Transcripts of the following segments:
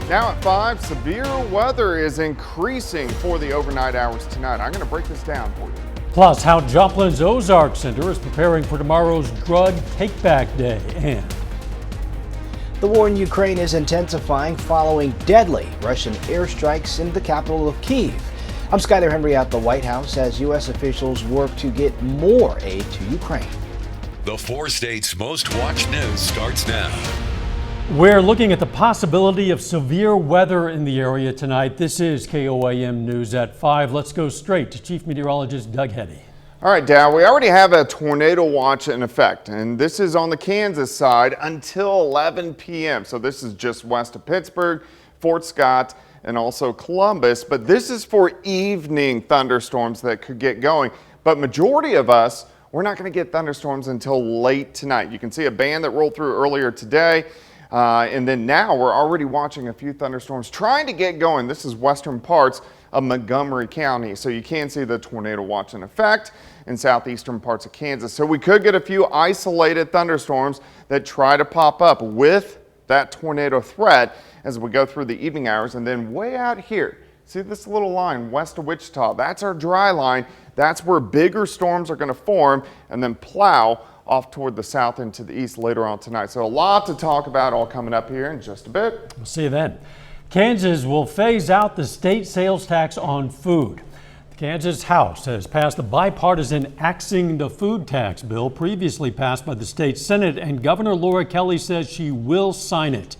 Now at 5, severe weather is increasing for the overnight hours tonight. I'm going to break this down for you. Plus, how Joplin's Ozark Center is preparing for tomorrow's Drug Take-Back Day. And the war in Ukraine is intensifying following deadly Russian airstrikes in the capital of Kyiv. I'm Skyler Henry at the White House as U.S. officials work to get more aid to Ukraine. The 4 states' most watched news starts now. We're looking at the possibility of severe weather in the area tonight. This is KOAM News at 5. Let's go straight to Chief Meteorologist Doug Heddy. All right, Dow, we already have a tornado watch in effect, and this is on the Kansas side until 11 p.m. So this is just west of Pittsburgh, Fort Scott, and also Columbus. But this is for evening thunderstorms that could get going. But majority of us, we're not going to get thunderstorms until late tonight. You can see a band that rolled through earlier today. And then now we're already watching a few thunderstorms trying to get going. This is western parts of Montgomery County. So you can see the tornado watch in effect in southeastern parts of Kansas. So we could get a few isolated thunderstorms that try to pop up with that tornado threat as we go through the evening hours. And then way out here, see this little line west of Wichita? That's our dry line. That's where bigger storms are going to form and then plow off toward the south and to the east later on tonight. So a lot to talk about all coming up here in just a bit. We'll see you then. Kansas will phase out the state sales tax on food. The Kansas House has passed a bipartisan axing the food tax bill previously passed by the state Senate, and Governor Laura Kelly says she will sign it.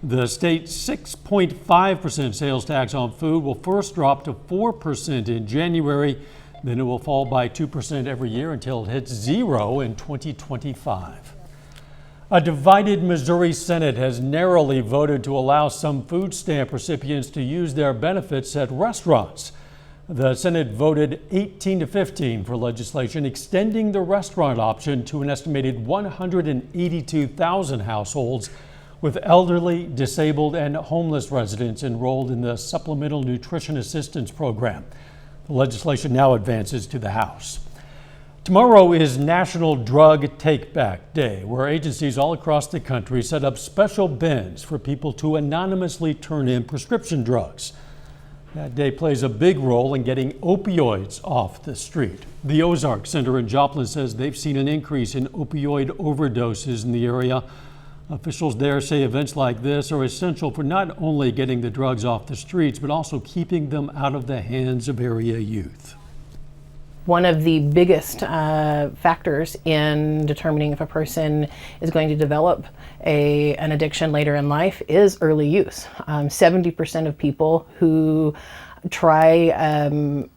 The state's 6.5% sales tax on food will first drop to 4% in January. Then it will fall by 2% every year until it hits 0 in 2025. A divided Missouri Senate has narrowly voted to allow some food stamp recipients to use their benefits at restaurants. The Senate voted 18-15 for legislation extending the restaurant option to an estimated 182,000 households with elderly, disabled, and homeless residents enrolled in the Supplemental Nutrition Assistance Program. The legislation now advances to the House. Tomorrow is National Drug Take-Back Day, where agencies all across the country set up special bins for people to anonymously turn in prescription drugs. That day plays a big role in getting opioids off the street. The Ozark Center in Joplin says they've seen an increase in opioid overdoses in the area. Officials there say events like this are essential for not only getting the drugs off the streets, but also keeping them out of the hands of area youth. One of the biggest factors in determining if a person is going to develop an addiction later in life is early use. 70% of people who try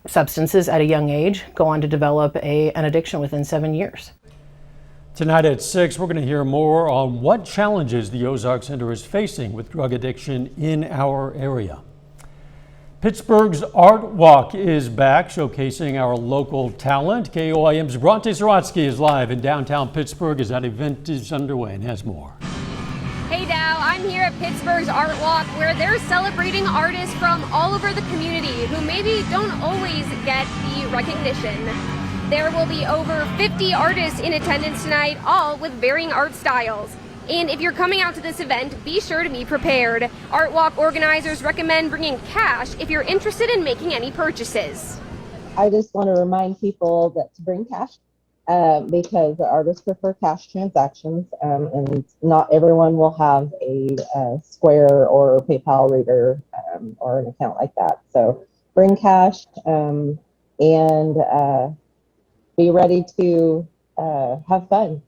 substances at a young age go on to develop an addiction within 7 years. Tonight at 6, we're going to hear more on what challenges the Ozark Center is facing with drug addiction in our area. Pittsburgh's Art Walk is back, showcasing our local talent. KOIM's Bronte Sorotsky is live in downtown Pittsburgh as that event is underway and has more. Hey Dow, I'm here at Pittsburgh's Art Walk, where they're celebrating artists from all over the community who maybe don't always get the recognition. There will be over 50 artists in attendance tonight, all with varying art styles. And if you're coming out to this event, be sure to be prepared. Art Walk organizers recommend bringing cash if you're interested in making any purchases. I just want to remind people that to bring cash because the artists prefer cash transactions, and not everyone will have a Square or PayPal reader or an account like that. So bring cash and be ready to have fun.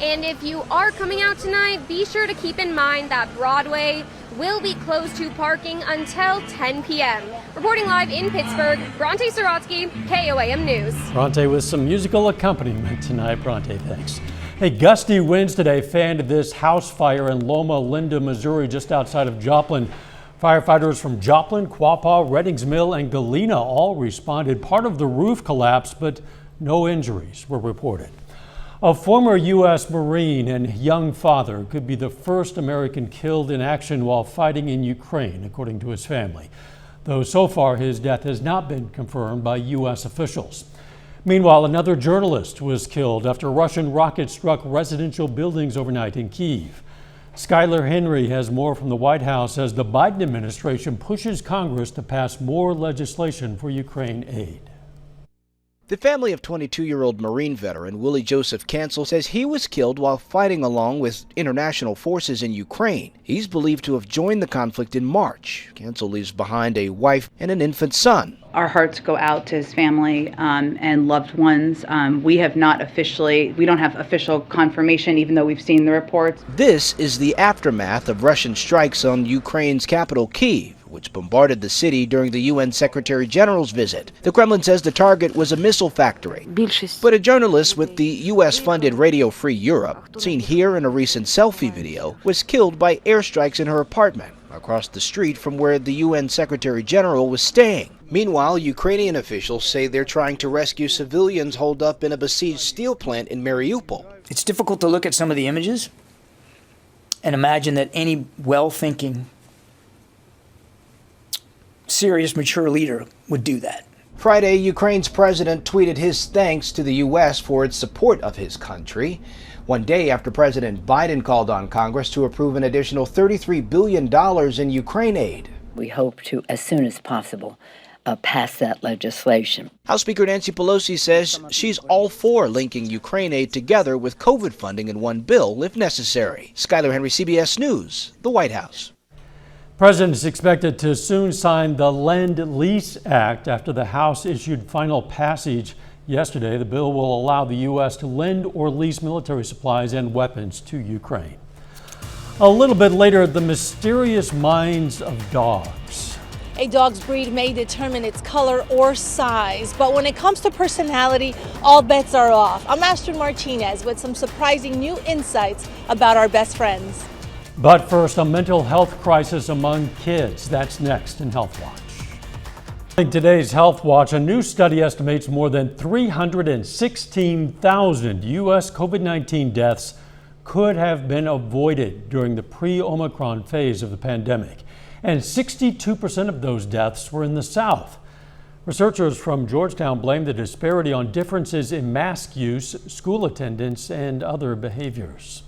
And if you are coming out tonight, be sure to keep in mind that Broadway will be closed to parking until 10 p.m. Reporting live in Pittsburgh, Bronte Sorotsky, KOAM News. Bronte with some musical accompaniment tonight. Bronte, thanks. Hey, gusty winds today fanned this house fire in Loma Linda, Missouri, just outside of Joplin. Firefighters from Joplin, Quapaw, Reddings Mill, and Galena all responded. Part of the roof collapsed, but no injuries were reported. A former U.S. Marine and young father could be the first American killed in action while fighting in Ukraine, according to his family. Though so far his death has not been confirmed by U.S. officials. Meanwhile, another journalist was killed after Russian rockets struck residential buildings overnight in Kyiv. Skylar Henry has more from the White House as the Biden administration pushes Congress to pass more legislation for Ukraine aid. The family of 22-year-old Marine veteran Willie Joseph Cancel says he was killed while fighting along with international forces in Ukraine. He's believed to have joined the conflict in March. Cancel leaves behind a wife and an infant son. Our hearts go out to his family and loved ones. We don't have official confirmation, even though we've seen the reports. This is the aftermath of Russian strikes on Ukraine's capital, Kyiv, which bombarded the city during the UN Secretary General's visit. The Kremlin says the target was a missile factory. But a journalist with the US-funded Radio Free Europe, seen here in a recent selfie video, was killed by airstrikes in her apartment across the street from where the UN Secretary General was staying. Meanwhile, Ukrainian officials say they're trying to rescue civilians holed up in a besieged steel plant in Mariupol. It's difficult to look at some of the images and imagine that any well-thinking, serious, mature leader would do that. Friday, Ukraine's president tweeted his thanks to the U.S. for its support of his country. One day after President Biden called on Congress to approve an additional $33 billion in Ukraine aid. We hope to, as soon as possible, pass that legislation. House Speaker Nancy Pelosi says she's all for linking Ukraine aid together with COVID funding in one bill, if necessary. Skylar Henry, CBS News, the White House. The president is expected to soon sign the Lend Lease Act after the House issued final passage yesterday. The bill will allow the U.S. to lend or lease military supplies and weapons to Ukraine. A little bit later, the mysterious minds of dogs. A dog's breed may determine its color or size, but when it comes to personality, all bets are off. I'm Astrid Martinez with some surprising new insights about our best friends. But first, a mental health crisis among kids. That's next in Healthwatch. In today's Healthwatch, a new study estimates more than 316,000 U.S. COVID-19 deaths could have been avoided during the pre-Omicron phase of the pandemic. And 62% of those deaths were in the South. Researchers from Georgetown blame the disparity on differences in mask use, school attendance, and other behaviors.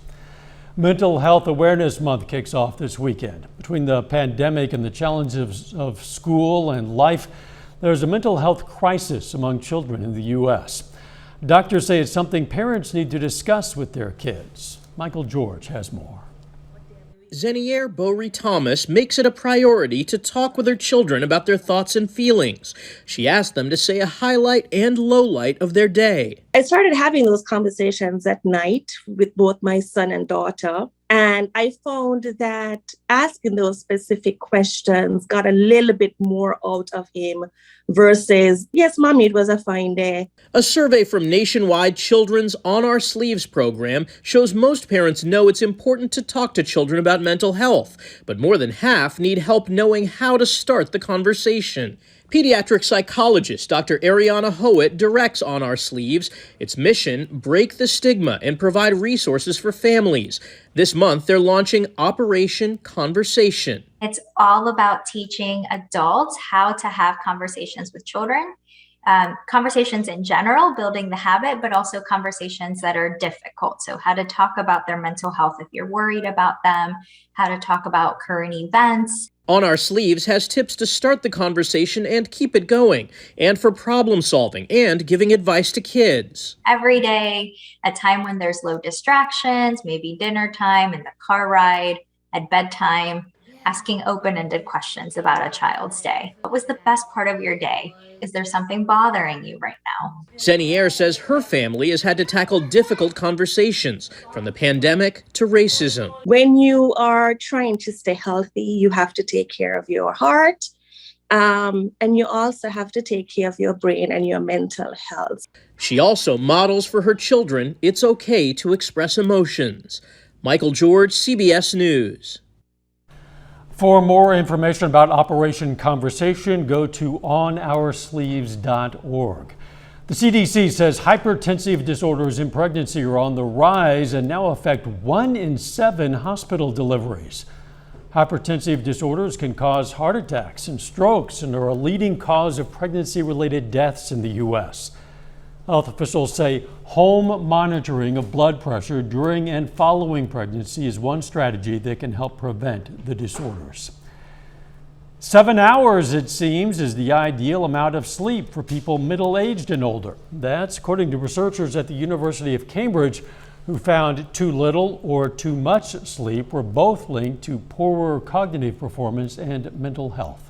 Mental Health Awareness Month kicks off this weekend. Between the pandemic and the challenges of school and life, there's a mental health crisis among children in the U.S. Doctors say it's something parents need to discuss with their kids. Michael George has more. Zeniere Bowery Thomas makes it a priority to talk with her children about their thoughts and feelings. She asked them to say a highlight and lowlight of their day. I started having those conversations at night with both my son and daughter. And I found that asking those specific questions got a little bit more out of him versus, yes, Mommy, it was a fine day. A survey from Nationwide Children's On Our Sleeves program shows most parents know it's important to talk to children about mental health, but more than half need help knowing how to start the conversation. Pediatric psychologist Dr. Ariana Howitt directs On Our Sleeves. Its mission, break the stigma and provide resources for families. This month, they're launching Operation Conversation. It's all about teaching adults how to have conversations with children, conversations in general, building the habit, but also conversations that are difficult. So how to talk about their mental health if you're worried about them, how to talk about current events. On Our Sleeves has tips to start the conversation and keep it going, and for problem solving and giving advice to kids. Every day, a time when there's low distractions, maybe dinner time, in the car ride, at bedtime, asking open-ended questions about a child's day. What was the best part of your day? Is there something bothering you right now? Zeniere says her family has had to tackle difficult conversations, from the pandemic to racism. When you are trying to stay healthy, you have to take care of your heart, and you also have to take care of your brain and your mental health. She also models for her children it's okay to express emotions. Michael George, CBS News. For more information about Operation Conversation, go to onoursleeves.org. The CDC says hypertensive disorders in pregnancy are on the rise and now affect 1 in 7 hospital deliveries. Hypertensive disorders can cause heart attacks and strokes and are a leading cause of pregnancy-related deaths in the U.S. Health officials say home monitoring of blood pressure during and following pregnancy is one strategy that can help prevent the disorders. 7 hours, it seems, is the ideal amount of sleep for people middle-aged and older. That's according to researchers at the University of Cambridge, who found too little or too much sleep were both linked to poorer cognitive performance and mental health.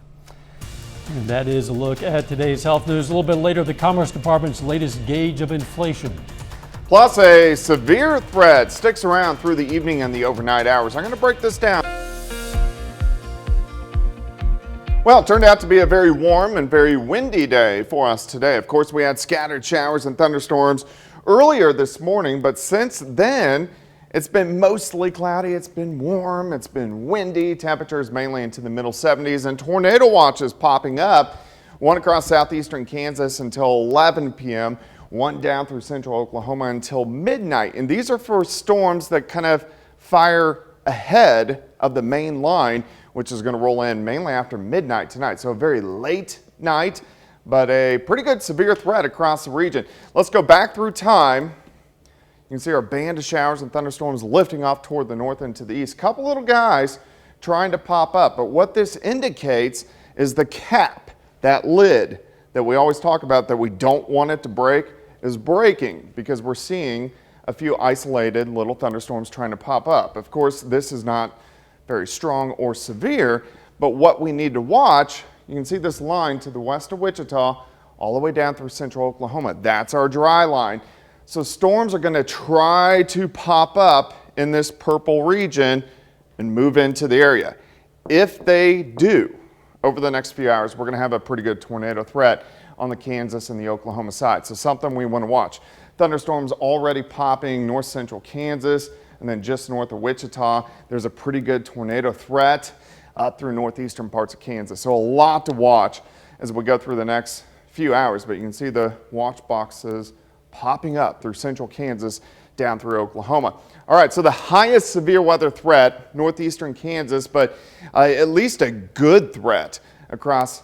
And that is a look at today's health news. A little bit later, the Commerce Department's latest gauge of inflation. Plus, a severe threat sticks around through the evening and the overnight hours. I'm going to break this down. Well, it turned out to be a very warm and very windy day for us today. Of course, we had scattered showers and thunderstorms earlier this morning, but since then, it's been mostly cloudy, it's been warm, it's been windy, temperatures mainly into the middle 70s, and tornado watches popping up. One across southeastern Kansas until 11 p.m., one down through central Oklahoma until midnight. And these are for storms that kind of fire ahead of the main line, which is going to roll in mainly after midnight tonight. So a very late night, but a pretty good severe threat across the region. Let's go back through time. You can see our band of showers and thunderstorms lifting off toward the north and to the east. Couple little guys trying to pop up, but what this indicates is the cap, that lid that we always talk about that we don't want it to break, is breaking because we're seeing a few isolated little thunderstorms trying to pop up. Of course, this is not very strong or severe, but what we need to watch, you can see this line to the west of Wichita all the way down through central Oklahoma. That's our dry line. So storms are going to try to pop up in this purple region and move into the area. If they do, over the next few hours, we're going to have a pretty good tornado threat on the Kansas and the Oklahoma side. So something we want to watch. Thunderstorms already popping north central Kansas, and then just north of Wichita, there's a pretty good tornado threat up through northeastern parts of Kansas. So a lot to watch as we go through the next few hours, but you can see the watch boxes popping up through central Kansas down through Oklahoma. All right, so the highest severe weather threat, northeastern Kansas, but at least a good threat across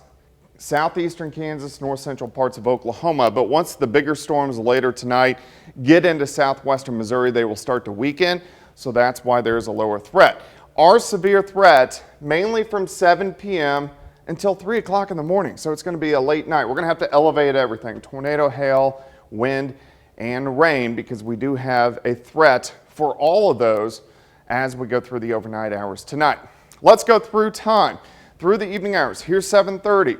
southeastern Kansas, north central parts of Oklahoma. But once the bigger storms later tonight get into southwestern Missouri, they will start to weaken. So that's why there's a lower threat. Our severe threat mainly from 7 p.m. until 3 o'clock in the morning. So it's going to be a late night. We're going to have to elevate everything: tornado, hail, wind, and rain, because we do have a threat for all of those as we go through the overnight hours tonight. Let's go through time. Through the evening hours, here's 7:30.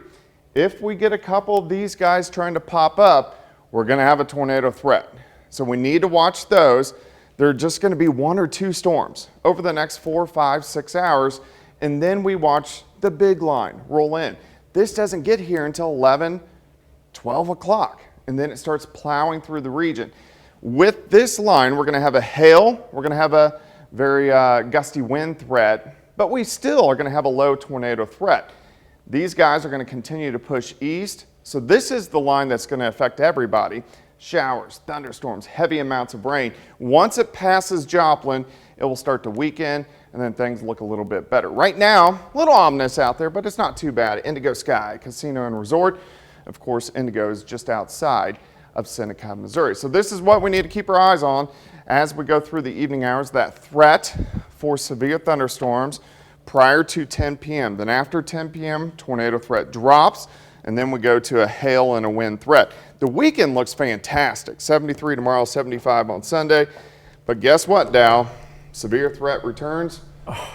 If we get a couple of these guys trying to pop up, we're going to have a tornado threat. So we need to watch those. There are just going to be 1 or 2 storms over the next 4, 5, 6 hours, and then we watch the big line roll in. This doesn't get here until 11, 12 o'clock, and then it starts plowing through the region. With this line, we're going to have a hail, we're going to have a very gusty wind threat, but we still are going to have a low tornado threat. These guys are going to continue to push east, so this is the line that's going to affect everybody. Showers, thunderstorms, heavy amounts of rain. Once it passes Joplin, it will start to weaken, and then things look a little bit better. Right now, a little ominous out there, but it's not too bad. Indigo Sky Casino and Resort. Of course, Indigo is just outside of Seneca, Missouri. So this is what we need to keep our eyes on as we go through the evening hours, that threat for severe thunderstorms prior to 10 p.m. Then after 10 p.m., tornado threat drops, and then we go to a hail and a wind threat. The weekend looks fantastic. 73 tomorrow, 75 on Sunday. But guess what, Dow? Severe threat returns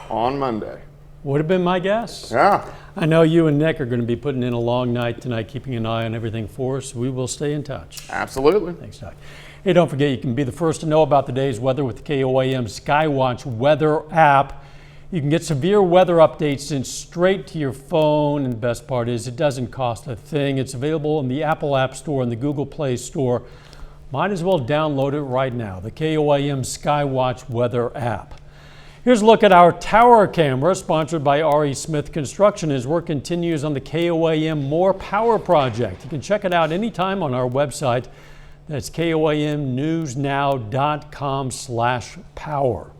on Monday. Would have been my guess. Yeah. I know you and Nick are going to be putting in a long night tonight, keeping an eye on everything for us. We will stay in touch. Absolutely. Thanks, Doug. Hey, don't forget, you can be the first to know about the day's weather with the KOAM Skywatch weather app. You can get severe weather updates sent straight to your phone, and the best part is it doesn't cost a thing. It's available in the Apple App Store and the Google Play Store. Might as well download it right now, the KOAM Skywatch weather app. Here's a look at our tower camera, sponsored by R.E. Smith Construction, as work continues on the KOAM More Power project. You can check it out anytime on our website. That's koamnewsnow.com/power.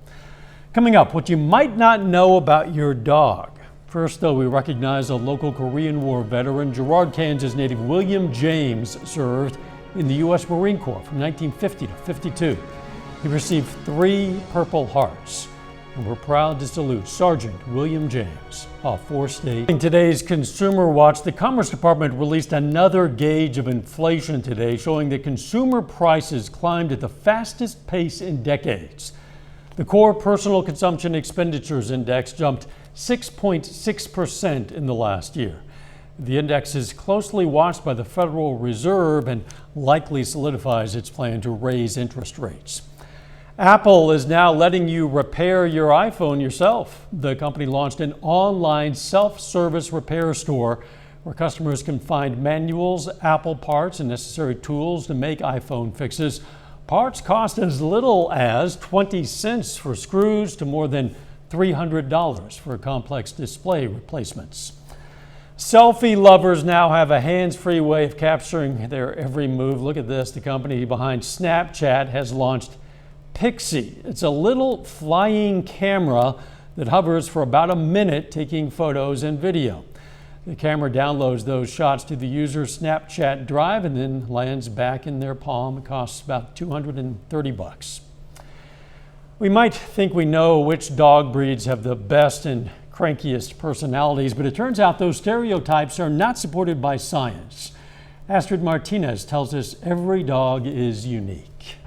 Coming up, what you might not know about your dog. First, though, we recognize a local Korean War veteran. Girard, Kansas native William James served in the U.S. Marine Corps from 1950 to 52. He received 3 Purple Hearts. And we're proud to salute Sergeant William James off 4 State. In today's Consumer Watch, the Commerce Department released another gauge of inflation today, showing that consumer prices climbed at the fastest pace in decades. The core personal consumption expenditures index jumped 6.6% in the last year. The index is closely watched by the Federal Reserve and likely solidifies its plan to raise interest rates. Apple is now letting you repair your iPhone yourself. The company launched an online self-service repair store where customers can find manuals, Apple parts, and necessary tools to make iPhone fixes. Parts cost as little as 20 cents for screws to more than $300 for complex display replacements. Selfie lovers now have a hands-free way of capturing their every move. Look at this. The company behind Snapchat has launched Pixie. It's a little flying camera that hovers for about a minute, taking photos and video. The camera downloads those shots to the user's Snapchat drive and then lands back in their palm. It costs about $230. We might think we know which dog breeds have the best and crankiest personalities, but it turns out those stereotypes are not supported by science. Astrid Martinez tells us every dog is unique.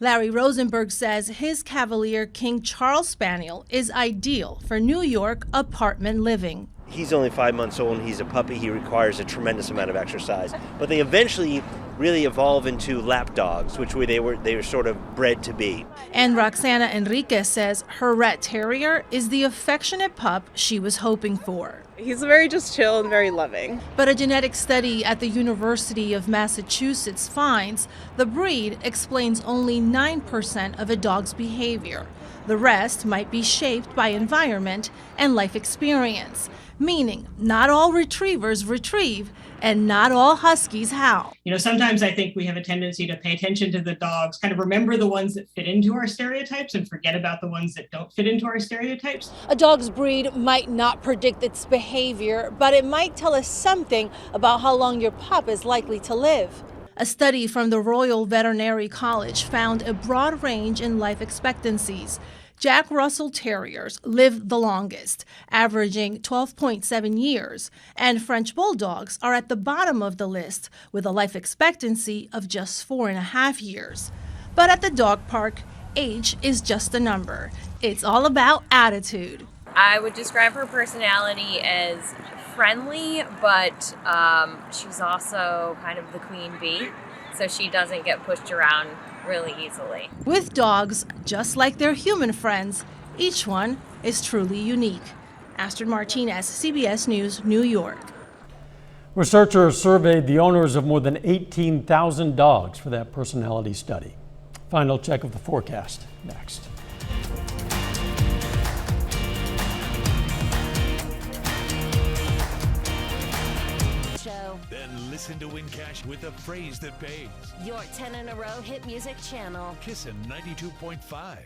Larry Rosenberg says his Cavalier King Charles Spaniel is ideal for New York apartment living. He's only 5 months old and he's a puppy. He requires a tremendous amount of exercise. But they eventually really evolve into lap dogs, which they were sort of bred to be. And Roxana Enriquez says her Rat Terrier is the affectionate pup she was hoping for. He's very just chill and very loving. But a genetic study at the University of Massachusetts finds the breed explains only 9% of a dog's behavior. The rest might be shaped by environment and life experience, meaning not all retrievers retrieve and not all huskies howl. You know, sometimes I think we have a tendency to pay attention to the dogs, kind of remember the ones that fit into our stereotypes and forget about the ones that don't fit into our stereotypes. A dog's breed might not predict its behavior, but it might tell us something about how long your pup is likely to live. A study from the Royal Veterinary College found a broad range in life expectancies. Jack Russell Terriers live the longest, averaging 12.7 years, and French Bulldogs are at the bottom of the list with a life expectancy of just 4.5 years. But at the dog park, age is just a number. It's all about attitude. I would describe her personality as friendly, but she's also kind of the queen bee, so she doesn't get pushed around really easily. With dogs, just like their human friends, each one is truly unique. Astrid Martinez, CBS News, New York. Researchers surveyed the owners of more than 18,000 dogs for that personality study. Final check of the forecast next. Then listen to Win Cash with a phrase that pays. Your 10 in a row hit music channel. Kissin' 92.5.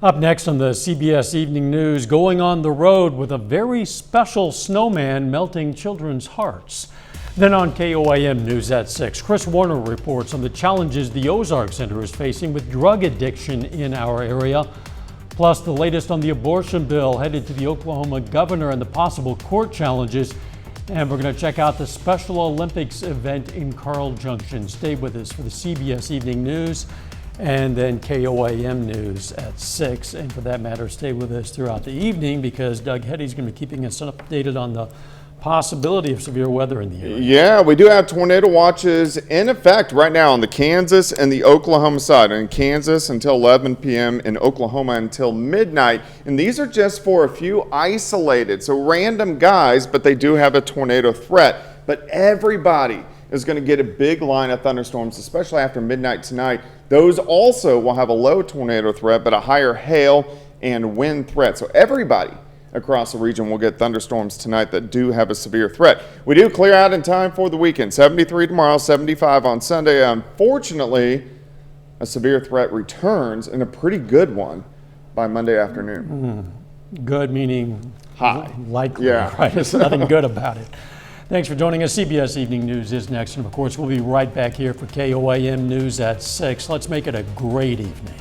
Up next on the CBS Evening News, going on the road with a very special snowman melting children's hearts. Then on KOAM News at 6, Chris Warner reports on the challenges the Ozark Center is facing with drug addiction in our area. Plus the latest on the abortion bill headed to the Oklahoma governor and the possible court challenges. And we're going to check out the Special Olympics event in Carl Junction. Stay with us for the CBS Evening News and then KOAM News at 6. And for that matter, stay with us throughout the evening because Doug Hetty's going to be keeping us updated on the possibility of severe weather in the area. Yeah, we do have tornado watches in effect right now on the Kansas and the Oklahoma side. In Kansas until 11 p.m., in Oklahoma until midnight. And these are just for a few isolated, so random guys, but they do have a tornado threat. But everybody is going to get a big line of thunderstorms, especially after midnight tonight. Those also will have a low tornado threat, but a higher hail and wind threat. So everybody across the region will get thunderstorms tonight that do have a severe threat. We do clear out in time for the weekend. 73 tomorrow, 75 on Sunday. Unfortunately, a severe threat returns, and a pretty good one by Monday afternoon. Good meaning high. Likely, yeah. Right? There's nothing good about it. Thanks for joining us. CBS Evening News is next. And of course, we'll be right back here for KOAM News at 6. Let's make it a great evening.